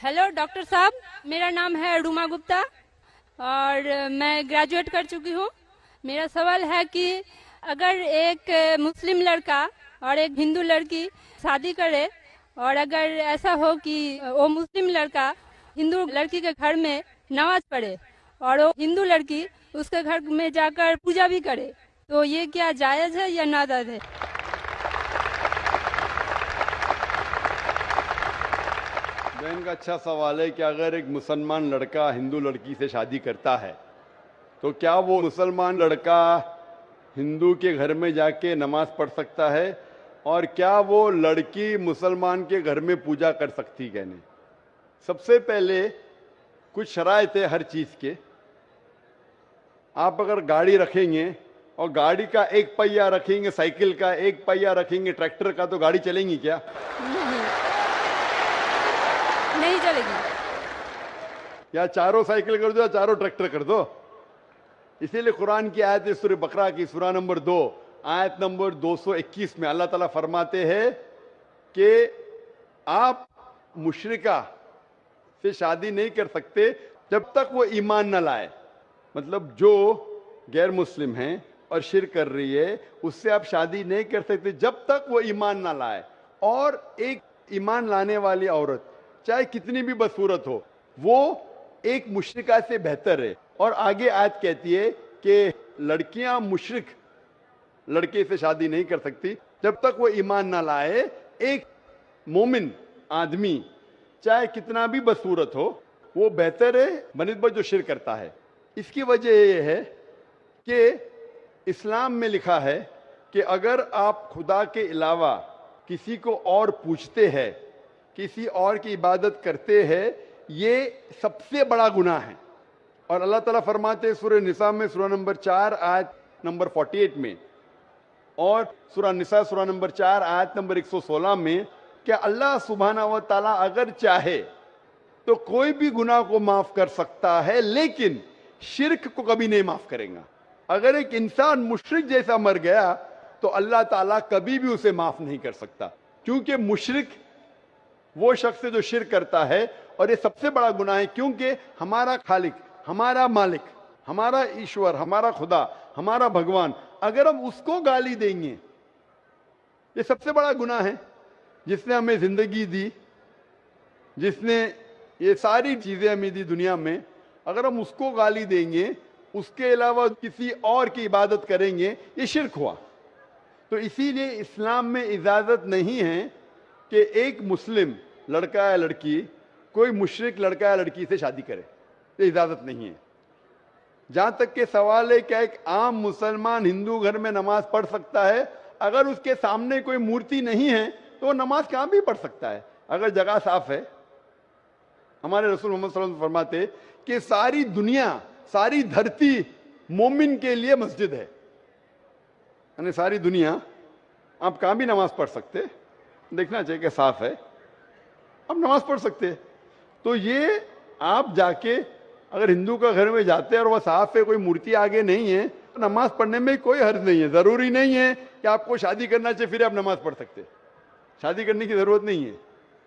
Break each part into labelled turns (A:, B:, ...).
A: Hello doctor साहब, मेरा नाम है रूमा गुप्ता और मैं ग्रेजुएट कर चुकी हूँ। मेरा सवाल है कि अगर एक मुस्लिम लड़का और एक हिंदू लड़की शादी करे और अगर ऐसा हो कि वो मुस्लिम लड़का हिंदू लड़की के घर में नमाज पढ़े और वो हिंदू लड़की उसके घर में जाकर पूजा भी करे, तो ये क्या जायज़ है या नाजायज़ है?
B: बहन का अच्छा सवाल है कि अगर एक मुसलमान लड़का हिंदू लड़की से शादी करता है तो क्या वो मुसलमान लड़का हिंदू के घर में जाके नमाज पढ़ सकता है और क्या वो लड़की मुसलमान के घर में पूजा कर सकती है? नहीं। सबसे पहले कुछ शराइत है हर चीज़ के। आप अगर गाड़ी रखेंगे और गाड़ी का एक पहिया रखेंगे, साइकिल का एक पहिया रखेंगे, ट्रैक्टर का, तो गाड़ी चलेंगी क्या?
A: नहीं चलेगी।
B: या चारों साइकिल कर दो या चारों ट्रैक्टर कर दो। इसीलिए कुरान की आयत है सूरह बकरा की सूरा नंबर 2 आयत नंबर 221 में अल्लाह ताला फरमाते हैं कि आप मुशरिका से शादी नहीं कर सकते जब तक वो ईमान न लाए। मतलब जो गैर मुस्लिम है और शिर्क कर रही है उससे आप शादी नहीं कर सकते जब तक वो ईमान ना लाए। और एक ईमान लाने वाली औरत चाहे कितनी भी बदसूरत हो वो एक मुशरिका से बेहतर है। और आगे आयत कहती है कि लड़कियां मुशरिक लड़के से शादी नहीं कर सकती जब तक वो ईमान ना लाए। एक मोमिन आदमी चाहे कितना भी बदसूरत हो वो बेहतर है बनिस्बत जो शिर्क करता है। इसकी वजह यह है कि इस्लाम में लिखा है कि अगर आप खुदा के अलावा किसी को और पूछते हैं, किसी और की इबादत करते हैं, ये सबसे बड़ा गुनाह है। और अल्लाह ताला फरमाते हैं सूरह निसा में सूरा नंबर 4 आयत नंबर 48 में और सूरा निसा सूरा नंबर 4 आयत नंबर 116 में कि अल्लाह सुब्हाना व तआला अगर चाहे तो कोई भी गुनाह को माफ कर सकता है लेकिन शिर्क को कभी नहीं माफ करेगा। अगर एक इंसान मुशरिक जैसा मर गया तो अल्लाह ताला कभी भी उसे माफ नहीं कर सकता, क्योंकि मुशरिक वो शख्स है जो शिर्क करता है। और ये सबसे बड़ा गुनाह है क्योंकि हमारा खालिक, हमारा मालिक, हमारा ईश्वर, हमारा खुदा, हमारा भगवान, अगर हम उसको गाली देंगे, ये सबसे बड़ा गुनाह है। जिसने हमें जिंदगी दी, जिसने ये सारी चीजें हमें दी दुनिया में, अगर हम उसको गाली देंगे, उसके अलावा किसी और की इबादत करेंगे, ये शिर्क हुआ। तो इसीलिए इस्लाम में इजाजत नहीं है कि एक मुस्लिम लड़का या लड़की कोई मुशरिक लड़का या लड़की से शादी करे, ये इजाजत नहीं है। जहां तक के सवाल है क्या एक आम मुसलमान हिंदू घर में नमाज पढ़ सकता है? अगर उसके सामने कोई मूर्ति नहीं है तो वो नमाज कहां भी पढ़ सकता है अगर जगह साफ है। हमारे रसूल मोहम्मद सल्लल्लाहु अलैहि वसल्लम फरमाते कि सारी दुनिया, सारी धरती मोमिन के लिए मस्जिद है। यानी सारी दुनिया आप कहां भी नमाज पढ़ सकते, देखना चाहिए कि साफ है, आप नमाज पढ़ सकते। तो ये आप जाके अगर हिंदू का घर में जाते हैं और वह साफ है, कोई मूर्ति आगे नहीं है, तो नमाज पढ़ने में कोई हर्ज नहीं है। जरूरी नहीं है कि आपको शादी करना चाहिए फिर आप नमाज पढ़ सकते, शादी करने की जरूरत नहीं है।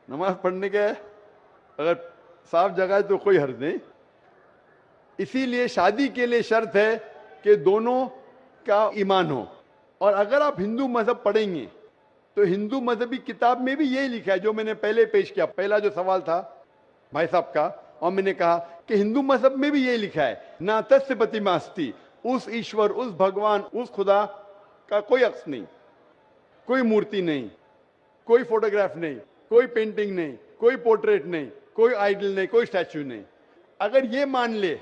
B: नमाज पढ़ने के अगर साफ जगह है तो कोई हर्ज नहीं। इसीलिए शादी के लिए शर्त है कि दोनों का ईमान हो। और अगर आप हिंदू मजहब पढ़ेंगे तो हिंदू मजहबी किताब में भी यही लिखा है जो मैंने पहले पेश किया, पहला जो सवाल था भाई साहब का, और मैंने कहा कि हिंदू मजहब में भी यही लिखा है, ना तस्य प्रतिमास्ति, उस ईश्वर, उस भगवान, उस खुदा का कोई अक्स नहीं, कोई मूर्ति नहीं, कोई फोटोग्राफ नहीं, कोई पेंटिंग नहीं, कोई पोर्ट्रेट नहीं, कोई आइडल नहीं, कोई स्टैच्यू नहीं। अगर ये मान ले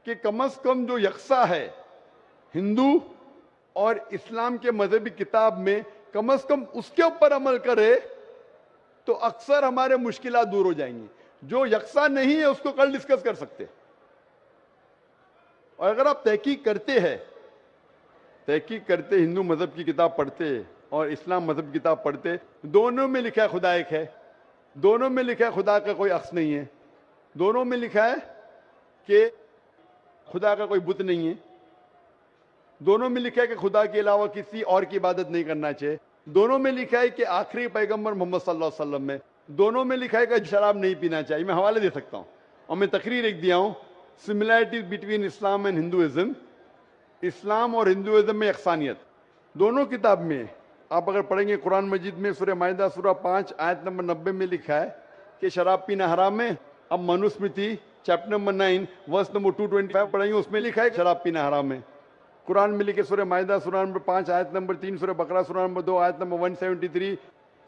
B: कि कम से कम जो यकसा है हिंदू और इस्लाम के मजहबी किताब में, कम से कम उसके ऊपर अमल करे तो अक्सर हमारे मुश्किलात दूर हो जाएंगी। जो यकसा नहीं है उसको कल डिस्कस कर सकते। और अगर आप तहकीक करते हैं, तहकीक करते, हिंदू मजहब की किताब पढ़ते और इस्लाम मजहब की किताब पढ़ते, दोनों में लिखा है खुदा एक है, दोनों में लिखा है खुदा का कोई अक्स नहीं है, दोनों में लिखा है कि खुदा का कोई बुत नहीं है। دونوں میں لکھا ہے کہ خدا کے علاوہ کسی اور کی عبادت نہیں کرنا چاہیے. دونوں میں لکھا ہے کہ آخری پیغمبر محمد صلی اللہ علیہ وسلم میں. دونوں میں لکھا ہے کہ شراب نہیں پینا چاہیے. میں حوالے دے سکتا ہوں اور میں تقریر ایک دیا ہوں, similarities between Islam and Hinduism. اسلام اور ہندوازم میں یکسانیت دونوں کتاب میں ہے. آپ اگر پڑھیں گے قرآن مجید میں سورہ مائدہ سورہ 5 آیت نمبر 90 میں لکھا ہے کہ شراب پینا حرام ہے. اب Manusmriti chapter number 9 verse number 225 پڑھیں گے, اس میں لکھا ہے کہ شراب پینا حرام ہے. قرآن میں لکھے سورہ مائدہ سورہ نمبر 5 آیت نمبر 3, سورہ بقرہ سورہ نمبر 2 آیت نمبر 173,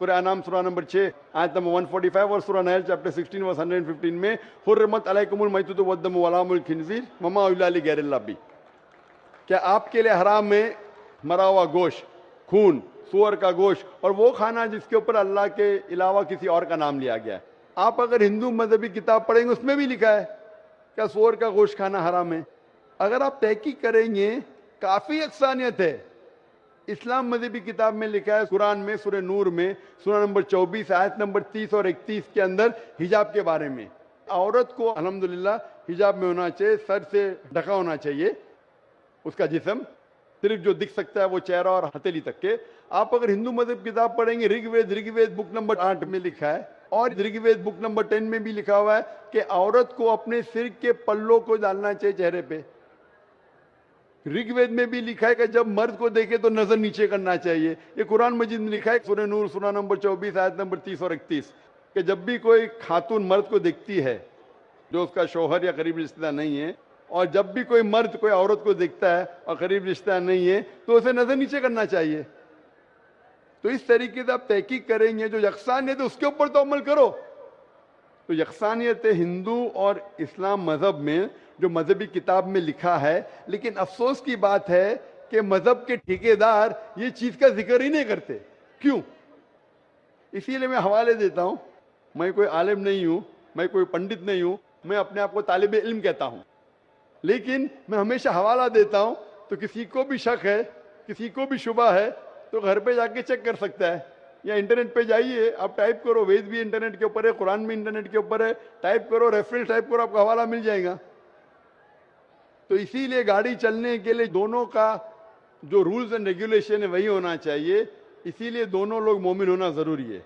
B: سورہ انعام سورہ نمبر 6 آیت نمبر 145 اور سورہ نحل چیپٹر 16 ورس 115 میں حرمت علیکم المیتۃ والدم ولحم الخنزیر وما اہل لغیر اللہ بھی. کیا آپ کے لیے حرام ہے مرا ہوا گوشت, خون, سور کا گوشت اور وہ کھانا جس کے اوپر اللہ کے علاوہ کسی اور کا نام لیا گیا ہے. آپ اگر ہندو مذہبی کتاب پڑھیں گے اس میں بھی لکھا ہے کہ سور کا گوشت کھانا حرام ہے. اگر آپ تحقیق کریں گے کافی یکسانیت ہے. اسلام مذہبی کتاب میں لکھا ہے قرآن میں سورہ نور میں سورہ نمبر 24 آیت نمبر 30 اور 31 کے اندر حجاب کے بارے میں. عورت کو الحمدللہ حجاب میں ہونا چاہیے, سر سے ڈھکا ہونا چاہیے اس کا جسم, صرف جو دکھ سکتا ہے وہ چہرہ اور ہتھیلی تک کے. آپ اگر ہندو مذہب کتاب پڑھیں گے رگ وید بک نمبر 8 میں لکھا ہے اور رگ وید بک نمبر 10 میں بھی لکھا ہوا ہے کہ عورت کو اپنے سر کے پلوں کو ڈالنا چاہیے چہرے پہ. رگ وید میں بھی لکھا ہے کہ جب مرد کو دیکھے تو نظر نیچے کرنا چاہیے. یہ قرآن مجید میں لکھا ہے سورہ نور سورہ نمبر 24 آیت نمبر 30 اور 31 کہ جب بھی کوئی خاتون مرد کو دیکھتی ہے جو اس کا شوہر یا قریب رشتہ دار نہیں ہے, اور جب بھی کوئی مرد کوئی عورت کو دیکھتا ہے اور قریب رشتہ دار نہیں ہے تو اسے نظر نیچے کرنا چاہیے. تو اس طریقے سے آپ تحقیق کریں گے جو یکسانیت ہے اس کے اوپر تو عمل کرو. تو یکسانیت ہندو اور اسلام مذہب میں جو مذہبی کتاب میں لکھا ہے, لیکن افسوس کی بات ہے کہ مذہب کے ٹھیکیدار یہ چیز کا ذکر ہی نہیں کرتے. کیوں؟ اسی لیے میں حوالے دیتا ہوں. میں کوئی عالم نہیں ہوں, میں کوئی پنڈت نہیں ہوں, میں اپنے آپ کو طالب علم کہتا ہوں, لیکن میں ہمیشہ حوالہ دیتا ہوں. تو کسی کو بھی شک ہے, کسی کو بھی شبہ ہے تو گھر پہ جا کے چیک کر سکتا ہے, یا انٹرنیٹ پہ جائیے, آپ ٹائپ کرو, وید بھی انٹرنیٹ کے اوپر ہے, قرآن بھی انٹرنیٹ کے اوپر ہے, ٹائپ کرو, ریفرنس ٹائپ کرو, آپ کو حوالہ مل جائے گا. تو اسی لیے گاڑی چلنے کے لیے دونوں کا جو رولز اینڈ ریگولیشن ہے وہی ہونا چاہیے. اسی لیے دونوں لوگ مومن ہونا ضروری ہے.